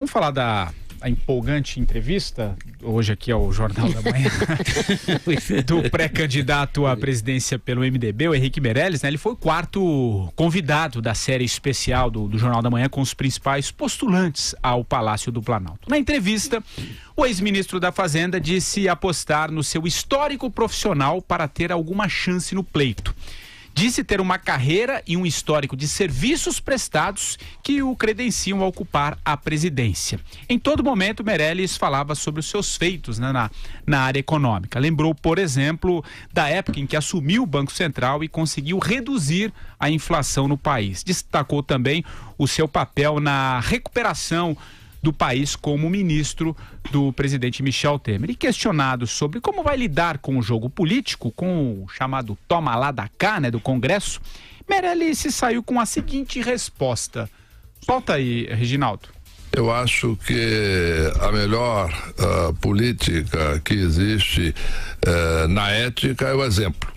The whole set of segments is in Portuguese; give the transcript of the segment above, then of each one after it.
Vamos falar da empolgante entrevista, hoje aqui ao Jornal da Manhã, do pré-candidato à presidência pelo MDB, o Henrique Meirelles, né? Ele foi o quarto convidado da série especial do Jornal da Manhã com os principais postulantes ao Palácio do Planalto. Na entrevista, o ex-ministro da Fazenda disse apostar no seu histórico profissional para ter alguma chance no pleito. Disse ter uma carreira e um histórico de serviços prestados que o credenciam a ocupar a presidência. Em todo momento, Meirelles falava sobre os seus feitos, né, na área econômica. Lembrou, por exemplo, da época em que assumiu o Banco Central e conseguiu reduzir a inflação no país. Destacou também o seu papel na recuperação do país como ministro do presidente Michel Temer. E questionado sobre como vai lidar com o jogo político, com o chamado toma lá da cá, né, do Congresso, Meirelles se saiu com a seguinte resposta. Solta aí, Reginaldo. Eu acho que a melhor política que existe na ética é o exemplo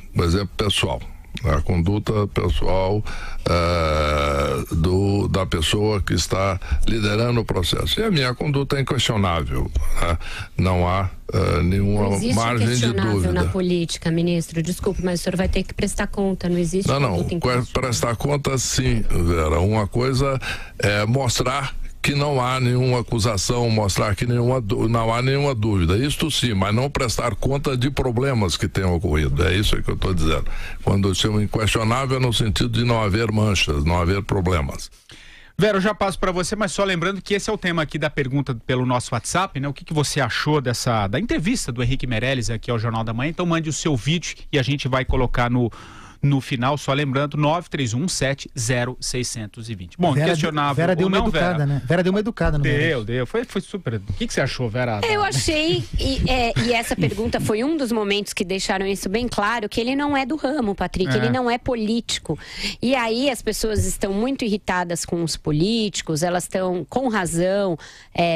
pessoal. A conduta pessoal da pessoa que está liderando o processo. E a minha conduta é inquestionável, né? Não há nenhuma margem de dúvida. Na política, ministro, desculpe, mas o senhor vai ter que prestar conta, não existe prestar conta sim, Vera. Uma coisa é mostrar que não há nenhuma acusação, mostrar que não há nenhuma dúvida. Isto sim, mas não prestar conta de problemas que tenham ocorrido. É isso que eu estou dizendo. Quando eu chamo inquestionável, é no sentido de não haver manchas, não haver problemas. Vera, eu já passo para você, mas só lembrando que esse é o tema aqui da pergunta pelo nosso WhatsApp, né? O que você achou da entrevista do Henrique Meirelles aqui ao Jornal da Manhã? Então mande o seu vídeo e a gente vai colocar no final, só lembrando, 931700620. Bom, Vera, questionável. Vera deu uma não, educada, Vera? né? Vera deu uma educada no Deu. Foi super. O que você achou, Vera? Eu achei, e essa pergunta foi um dos momentos que deixaram isso bem claro, que ele não é do ramo, Patrick, ele não é político. E aí as pessoas estão muito irritadas com os políticos, elas estão, com razão,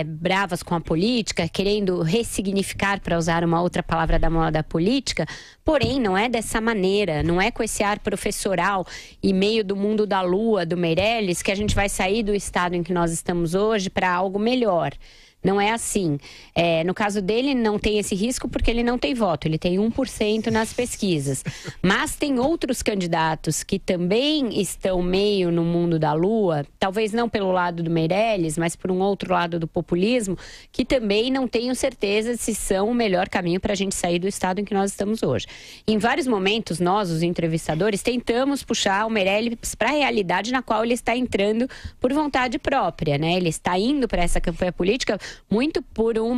bravas com a política, querendo ressignificar, para usar uma outra palavra da moda política, porém não é dessa maneira, não é com esse ar professoral e meio do mundo da lua do Meirelles que a gente vai sair do estado em que nós estamos hoje para algo melhor. Não é assim. No caso dele, não tem esse risco porque ele não tem voto. Ele tem 1% nas pesquisas. Mas tem outros candidatos que também estão meio no mundo da lua, talvez não pelo lado do Meirelles, mas por um outro lado do populismo, que também não tenho certeza se são o melhor caminho para a gente sair do estado em que nós estamos hoje. Em vários momentos, nós, os entrevistadores, tentamos puxar o Meirelles para a realidade na qual ele está entrando por vontade própria, né? Ele está indo para essa campanha política muito por um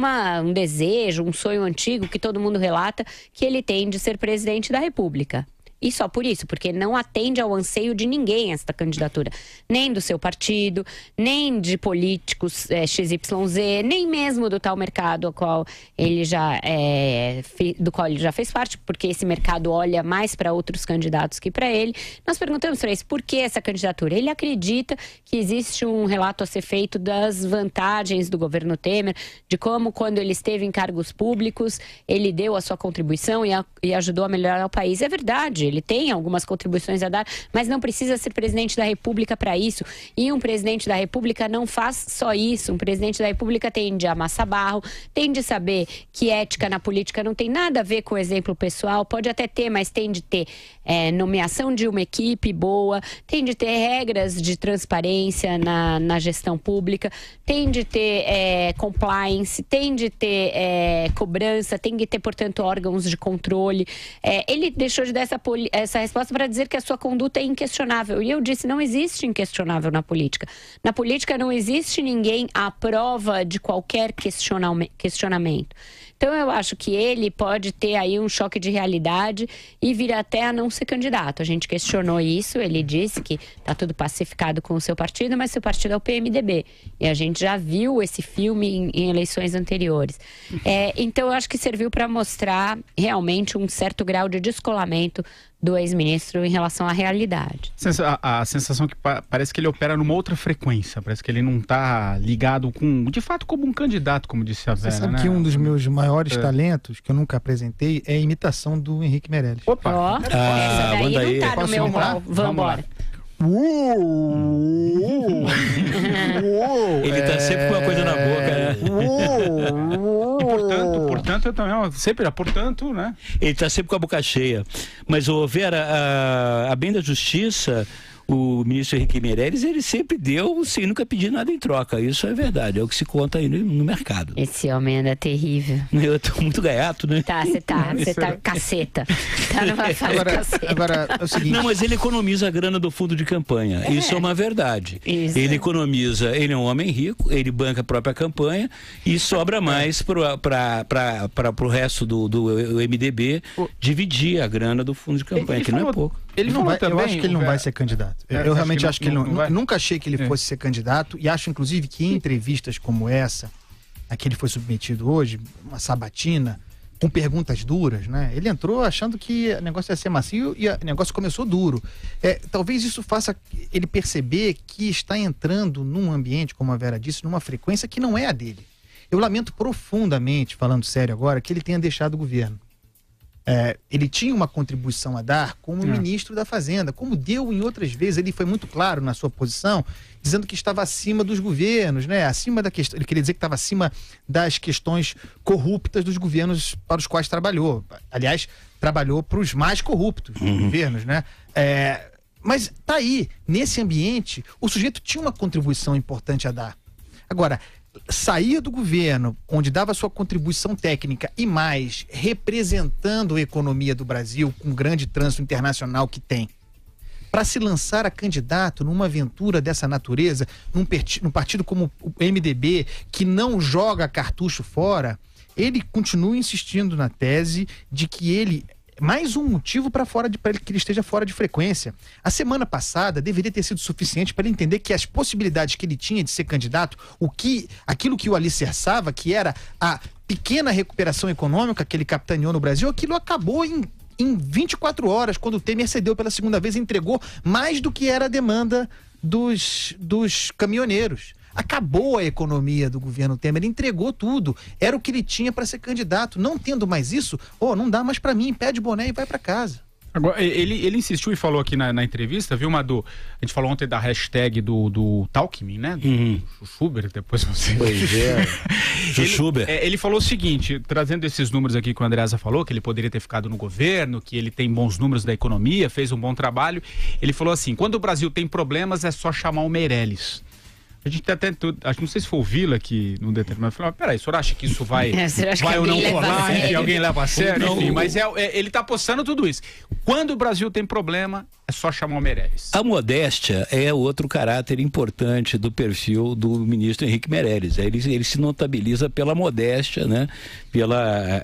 desejo, um sonho antigo que todo mundo relata que ele tem de ser presidente da República. E só por isso, porque não atende ao anseio de ninguém esta candidatura. Nem do seu partido, nem de políticos XYZ, nem mesmo do tal mercado do qual ele já fez parte, porque esse mercado olha mais para outros candidatos que para ele. Nós perguntamos para ele por que essa candidatura. Ele acredita que existe um relato a ser feito das vantagens do governo Temer, de como quando ele esteve em cargos públicos, ele deu a sua contribuição e ajudou a melhorar o país. É verdade. Ele tem algumas contribuições a dar, mas não precisa ser presidente da República para isso. E um presidente da República não faz só isso. Um presidente da República tem de amassar barro, tem de saber que ética na política não tem nada a ver com exemplo pessoal. Pode até ter, mas tem de ter nomeação de uma equipe boa, tem de ter regras de transparência na gestão pública, tem de ter compliance, tem de ter cobrança, tem de ter, portanto, órgãos de controle. Ele deixou de dar essa resposta para dizer que a sua conduta é inquestionável. E eu disse, não existe inquestionável na política. Na política não existe ninguém à prova de qualquer questionamento. Então eu acho que ele pode ter aí um choque de realidade e vir até a não ser candidato. A gente questionou isso, ele disse que está tudo pacificado com o seu partido, mas seu partido é o PMDB. E a gente já viu esse filme em eleições anteriores. Então eu acho que serviu para mostrar realmente um certo grau de descolamento do ex-ministro em relação à realidade. A sensação que parece que ele opera numa outra frequência, parece que ele não está ligado de fato, como um candidato, como disse a Vera. Você sabe que um dos meus maiores talentos, que eu nunca apresentei, é a imitação do Henrique Meirelles. Opa! Essa daí não tá no meu rol. Vamos embora. Ele tá sempre com uma coisa na boca, né? Portanto, eu também, sempre, portanto, né? Ele tá sempre com a boca cheia. Mas, Vera, a bem da justiça, o ministro Henrique Meirelles, ele sempre deu sem nunca pedir nada em troca. Isso é verdade, é o que se conta aí no mercado. Esse homem anda terrível. Eu tô muito gaiato, né? Você tá caceta. Tá numa fase caceta. Agora, é o seguinte... Não, mas ele economiza a grana do fundo de campanha. Isso é uma verdade. Isso. Ele economiza, ele é um homem rico, ele banca a própria campanha e sobra mais para o resto do MDB dividir a grana do fundo de campanha, que não é pouco. Ele não vai, também, eu acho que ele não vai ser candidato. Eu realmente acho que ele não nunca achei que ele fosse ser candidato e acho, inclusive, que em entrevistas como essa, a que ele foi submetido hoje, uma sabatina, com perguntas duras, né? Ele entrou achando que o negócio ia ser macio e o negócio começou duro. Talvez isso faça ele perceber que está entrando num ambiente, como a Vera disse, numa frequência que não é a dele. Eu lamento profundamente, falando sério agora, que ele tenha deixado o governo. Ele tinha uma contribuição a dar como ministro da Fazenda, como deu em outras vezes. Ele foi muito claro na sua posição, dizendo que estava acima dos governos, né? Acima da questão. Ele queria dizer que estava acima das questões corruptas dos governos para os quais trabalhou. Aliás, trabalhou para os mais corruptos dos governos, né? Mas tá aí, nesse ambiente, o sujeito tinha uma contribuição importante a dar. Agora, sair do governo, onde dava sua contribuição técnica e mais, representando a economia do Brasil, com o grande trânsito internacional que tem, para se lançar a candidato numa aventura dessa natureza, num partido como o MDB, que não joga cartucho fora, ele continua insistindo na tese de que ele... Mais um motivo para que ele esteja fora de frequência. A semana passada deveria ter sido suficiente para ele entender que as possibilidades que ele tinha de ser candidato, aquilo que o alicerçava, que era a pequena recuperação econômica que ele capitaneou no Brasil, aquilo acabou em 24 horas, quando o Temer cedeu pela segunda vez e entregou mais do que era a demanda dos caminhoneiros. Acabou a economia do governo Temer, ele entregou tudo. Era o que ele tinha para ser candidato. Não tendo mais isso, não dá mais para mim, pede boné e vai para casa. Agora, ele insistiu e falou aqui na entrevista, viu, Madu? A gente falou ontem da hashtag do Talkmin, né? Do Chuchuber, depois você... Pois é. Chuchuber. Ele falou o seguinte, trazendo esses números aqui que o Andreasa falou, que ele poderia ter ficado no governo, que ele tem bons números da economia, fez um bom trabalho. Ele falou assim, quando o Brasil tem problemas, é só chamar o Meirelles. A gente até, não sei se foi o Vila que num determinado falou, peraí, o senhor acha que isso vai ou não colar, que alguém leva a sério, enfim, mas ele tá postando tudo isso. Quando o Brasil tem problema, é só chamar o Meirelles. A modéstia é outro caráter importante do perfil do ministro Henrique Meirelles. Ele se notabiliza pela modéstia, né?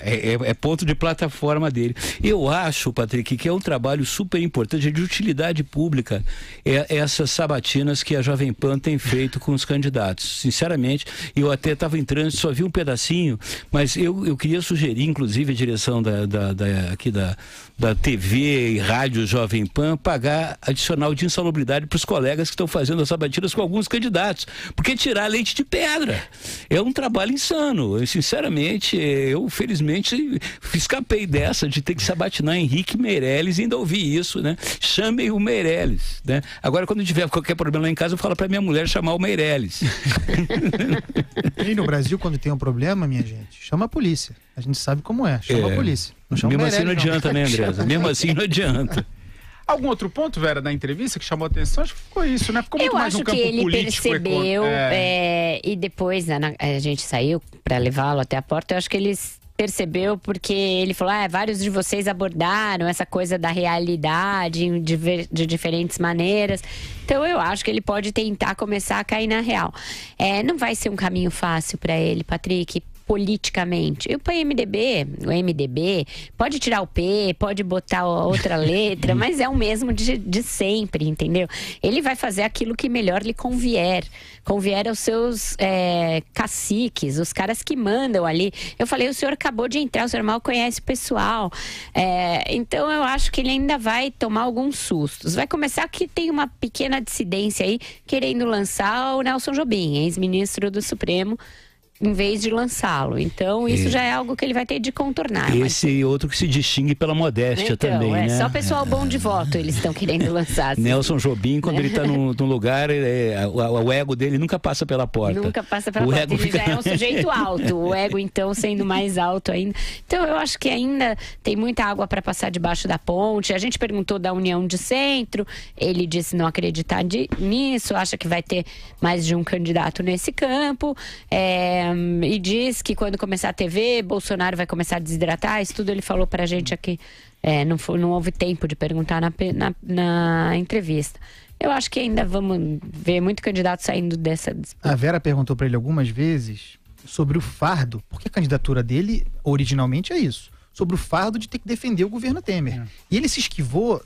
É ponto de plataforma dele. Eu acho, Patrick, que é um trabalho super importante, de utilidade pública, essas sabatinas que a Jovem Pan tem feito com os candidatos. Sinceramente, eu até estava em trânsito, só vi um pedacinho, mas eu queria sugerir, inclusive, a direção da TV e rádio Jovem Pan pagar adicional de insalubridade para os colegas que estão fazendo as sabatinas com alguns candidatos, porque tirar leite de pedra é um trabalho insano. Sinceramente, eu felizmente escapei dessa de ter que sabatinar Henrique Meirelles e ainda ouvi isso, né? Chamem o Meirelles, né? Agora, quando tiver qualquer problema lá em casa, eu falo para minha mulher chamar o Meirelles. E no Brasil, quando tem um problema, minha gente, chama a polícia. A gente sabe como é, chama a polícia. Não chama mesmo Meirelles, assim não adianta, né, Andresa? Mesmo assim não adianta. Algum outro ponto, Vera, da entrevista que chamou a atenção? Acho que ficou isso, né? Ficou muito mais no campo político. Eu acho que ele percebeu, e depois a gente saiu para levá-lo até a porta, eu acho que ele percebeu porque ele falou, vários de vocês abordaram essa coisa da realidade de diferentes maneiras. Então eu acho que ele pode tentar começar a cair na real. Não vai ser um caminho fácil para ele, Patrick, politicamente. E o MDB, pode tirar o P, pode botar outra letra, mas é o mesmo de sempre, entendeu? Ele vai fazer aquilo que melhor lhe convier aos seus caciques, os caras que mandam ali. Eu falei, o senhor acabou de entrar, o senhor mal conhece o pessoal. Então eu acho que ele ainda vai tomar alguns sustos. Vai começar que tem uma pequena dissidência aí, querendo lançar o Nelson Jobim, ex-ministro do Supremo, em vez de lançá-lo. Então, isso já é algo que ele vai ter de contornar. Esse outro que se distingue pela modéstia também, né? Só pessoal bom de voto eles estão querendo lançar. Assim. Nelson Jobim, quando ele está num lugar, o ego dele nunca passa pela porta. Nunca passa pela porta. Ele já é um sujeito alto. O ego, então, sendo mais alto ainda. Então, eu acho que ainda tem muita água para passar debaixo da ponte. A gente perguntou da União de Centro. Ele disse não acreditar nisso. Acha que vai ter mais de um candidato nesse campo. E diz que quando começar a TV, Bolsonaro vai começar a desidratar. Isso tudo ele falou pra gente aqui. Não houve tempo de perguntar na entrevista. Eu acho que ainda vamos ver muito candidato saindo dessa disputa. A Vera perguntou pra ele algumas vezes sobre o fardo, porque a candidatura dele originalmente é isso, sobre o fardo de ter que defender o governo Temer. E ele se esquivou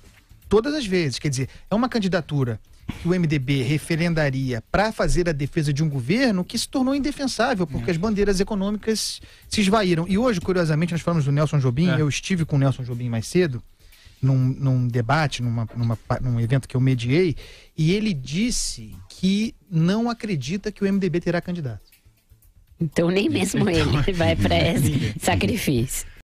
todas as vezes. Quer dizer, é uma candidatura que o MDB referendaria para fazer a defesa de um governo que se tornou indefensável, porque as bandeiras econômicas se esvaíram. E hoje, curiosamente, nós falamos do Nelson Jobim, eu estive com o Nelson Jobim mais cedo, num debate, num evento que eu mediei, e ele disse que não acredita que o MDB terá candidato. Então nem mesmo ele vai para esse sacrifício.